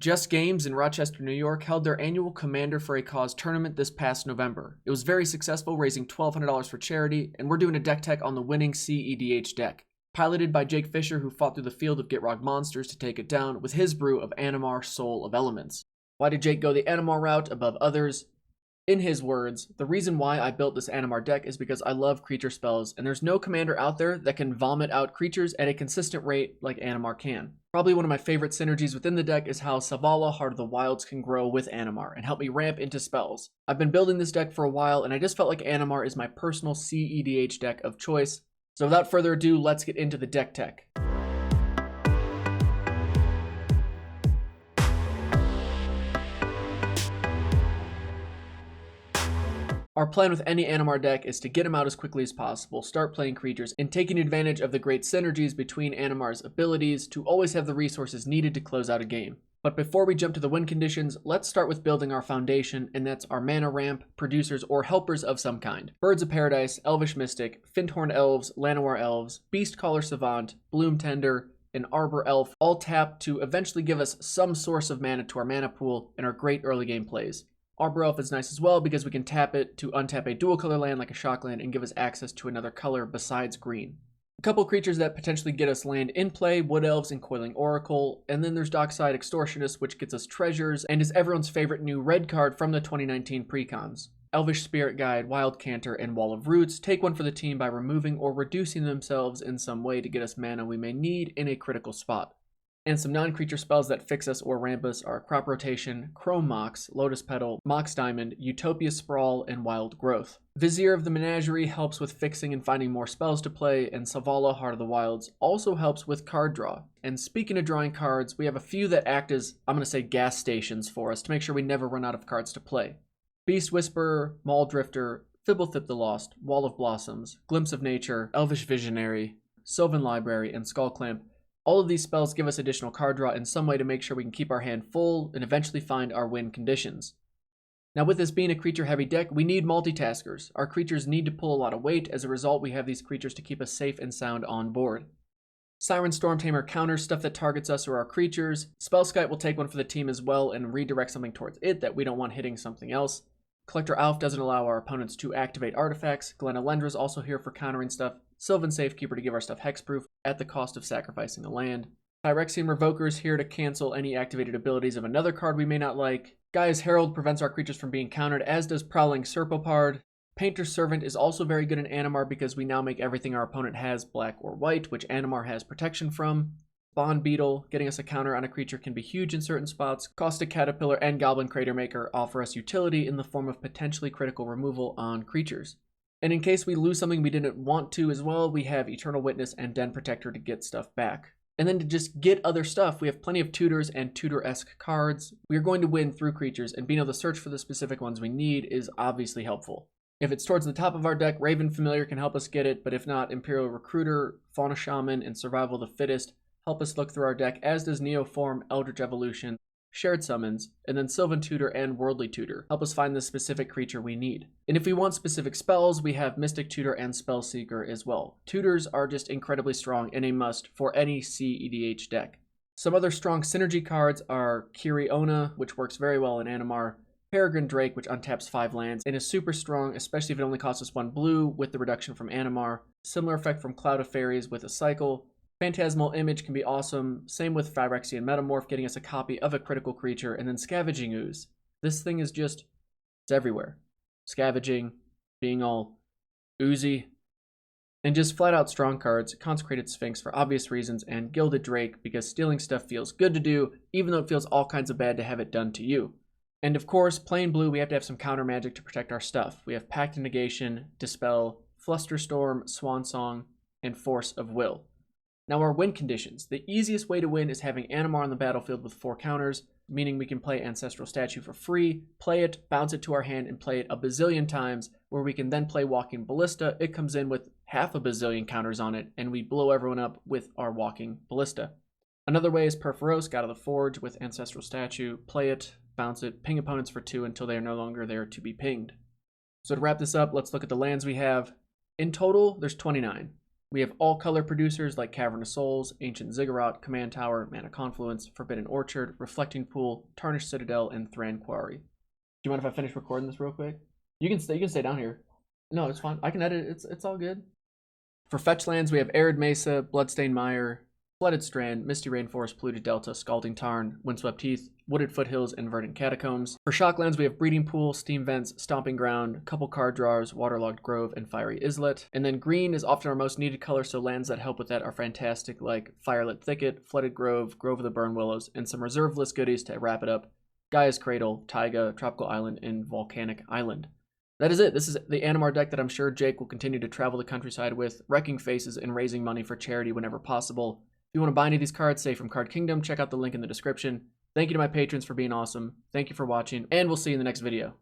Just Games in Rochester, New York held their annual Commander for a Cause tournament this past November. It was very successful, raising $1,200 for charity, and we're doing a deck tech on the winning cEDH deck. Piloted by Jake Fischer, who fought through the field of Gitrog monsters to take it down with his brew of Animar, Soul of Elements. Why did Jake go the Animar route above others? In his words, the reason why I built this Animar deck is because I love creature spells, and there's no commander out there that can vomit out creatures at a consistent rate like Animar can. Probably one of my favorite synergies within the deck is how Selvala, Heart of the Wilds can grow with Animar and help me ramp into spells. I've been building this deck for a while, and I just felt like Animar is my personal cEDH deck of choice. So without further ado, let's get into the deck tech. Our plan with any Animar deck is to get him out as quickly as possible, start playing creatures, and taking advantage of the great synergies between Animar's abilities to always have the resources needed to close out a game. But before we jump to the win conditions, let's start with building our foundation, and that's our mana ramp, producers, or helpers of some kind. Birds of Paradise, Elvish Mystic, Findhorn Elves, Llanowar Elves, Beastcaller Savant, Bloom Tender, and Arbor Elf all tap to eventually give us some source of mana to our mana pool in our great early game plays. Arbor Elf is nice as well because we can tap it to untap a dual color land like a Shockland and give us access to another color besides green. A couple creatures that potentially get us land in play, Wood Elves and Coiling Oracle, and then there's Dockside Extortionist, which gets us treasures and is everyone's favorite new red card from the 2019 precons. Elvish Spirit Guide, Wild Canter, and Wall of Roots take one for the team by removing or reducing themselves in some way to get us mana we may need in a critical spot. And some non-creature spells that fix us or ramp us are Crop Rotation, Chrome Mox, Lotus Petal, Mox Diamond, Utopia Sprawl, and Wild Growth. Vizier of the Menagerie helps with fixing and finding more spells to play, and Selvala, Heart of the Wilds, also helps with card draw. And speaking of drawing cards, we have a few that act as, I'm going to say, gas stations for us to make sure we never run out of cards to play. Beast Whisperer, Maul Drifter, Fibblethip the Lost, Wall of Blossoms, Glimpse of Nature, Elvish Visionary, Sylvan Library, and Skullclamp. All of these spells give us additional card draw in some way to make sure we can keep our hand full and eventually find our win conditions. Now with this being a creature heavy deck, we need multitaskers. Our creatures need to pull a lot of weight. As a result, we have these creatures to keep us safe and sound on board. Siren Stormtamer counters stuff that targets us or our creatures. Spellskite will take one for the team as well and redirect something towards it that we don't want hitting something else. Collector Alf doesn't allow our opponents to activate artifacts. Glenalendra is also here for countering stuff. Sylvan Safekeeper to give our stuff hexproof at the cost of sacrificing a land. Phyrexian Revoker is here to cancel any activated abilities of another card we may not like. Gaia's Herald prevents our creatures from being countered, as does Prowling Serpopard. Painter's Servant is also very good in Animar because we now make everything our opponent has black or white, which Animar has protection from. Bond Beetle, getting us a counter on a creature can be huge in certain spots. Caustic Caterpillar and Goblin Crater Maker offer us utility in the form of potentially critical removal on creatures. And in case we lose something we didn't want to as well, we have Eternal Witness and Den Protector to get stuff back. And then to just get other stuff, we have plenty of tutors and tutor-esque cards. We are going to win through creatures, and being able to search for the specific ones we need is obviously helpful. If it's towards the top of our deck, Raven Familiar can help us get it, but if not, Imperial Recruiter, Fauna Shaman, and Survival of the Fittest help us look through our deck, as does Neoform, Eldritch Evolution, Shared Summons, and then Sylvan Tutor and Worldly Tutor help us find the specific creature we need. And if we want specific spells, we have Mystic Tutor and Spellseeker as well. Tutors are just incredibly strong and a must for any cEDH deck. Some other strong synergy cards are Kiriona, which works very well in Animar, Peregrine Drake, which untaps 5 lands and is super strong, especially if it only costs us 1 blue with the reduction from Animar. Similar effect from Cloud of Fairies with a cycle. Phantasmal Image can be awesome, same with Phyrexian Metamorph, getting us a copy of a critical creature, and then Scavenging Ooze. This thing is just, it's everywhere. Scavenging, being all oozy, and just flat out strong cards, Consecrated Sphinx for obvious reasons, and Gilded Drake because stealing stuff feels good to do, even though it feels all kinds of bad to have it done to you. And of course, plain blue, we have to have some counter magic to protect our stuff. We have Pact of Negation, Dispel, Flusterstorm, Swansong, and Force of Will. Now our win conditions. The easiest way to win is having Animar on the battlefield with 4 counters, meaning we can play Ancestral Statue for free, play it, bounce it to our hand, and play it a bazillion times, where we can then play Walking Ballista. It comes in with half a bazillion counters on it, and we blow everyone up with our Walking Ballista. Another way is Perforos, God of the Forge, with Ancestral Statue, play it, bounce it, ping opponents for 2 until they are no longer there to be pinged. So to wrap this up, let's look at the lands we have. In total, there's 29. We have all color producers like Cavern of Souls, Ancient Ziggurat, Command Tower, Mana Confluence, Forbidden Orchard, Reflecting Pool, Tarnished Citadel, and Thran Quarry. Do you mind if I finish recording this real quick? You can stay down here. No, it's fine. I can edit it. It's all good. For Fetchlands, we have Arid Mesa, Bloodstained Mire, Flooded Strand, Misty Rainforest, Polluted Delta, Scalding Tarn, Windswept Heath, Wooded Foothills, and Verdant Catacombs. For Shocklands, we have Breeding Pool, Steam Vents, Stomping Ground, couple card drawers, Waterlogged Grove, and Fiery Islet. And then green is often our most needed color, so lands that help with that are fantastic, like Firelit Thicket, Flooded Grove, Grove of the Burn Willows, and some reserve list goodies to wrap it up: Gaia's Cradle, Taiga, Tropical Island, and Volcanic Island. That is it. This is the Animar deck that I'm sure Jake will continue to travel the countryside with, wrecking faces and raising money for charity whenever possible. If you want to buy any of these cards, say from Card Kingdom, check out the link in the description. Thank you to my patrons for being awesome. Thank you for watching, and we'll see you in the next video.